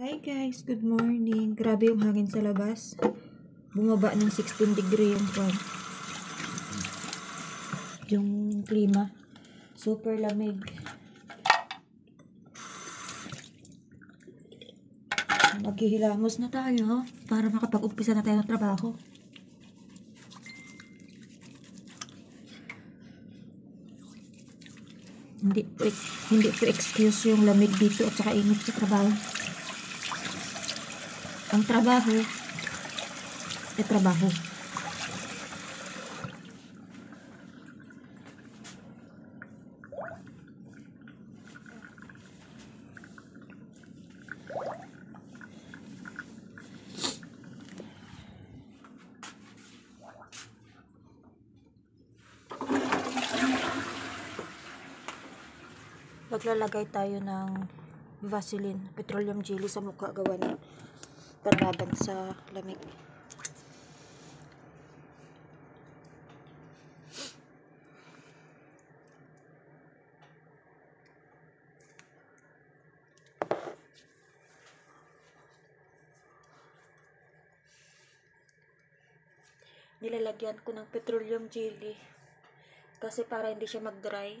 Hi guys, good morning. Grabe yung hangin sa labas. Bumaba ng 16 degree yung klima. Super lamig. Maghihilamos na tayo para makapag-umpisa na tayo ng trabaho. Hindi po excuse yung lamig dito at saka init sa trabaho. Ang trabaho ay trabaho. Maglalagay tayo ng Vaseline, petroleum jelly sa mukha gawa ng panlaban sa lamig. Nilalagyan ko ng petroleum jelly kasi para hindi siya mag-dry.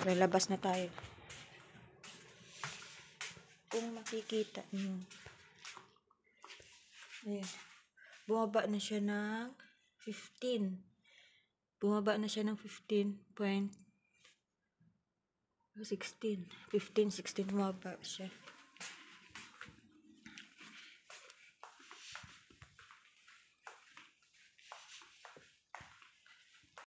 Lalabas na tayo. Kung makikita nyo. Ayan. Bumaba na siya ng 15. Bumaba na siya ng 15.16. 15, 16 bumaba siya.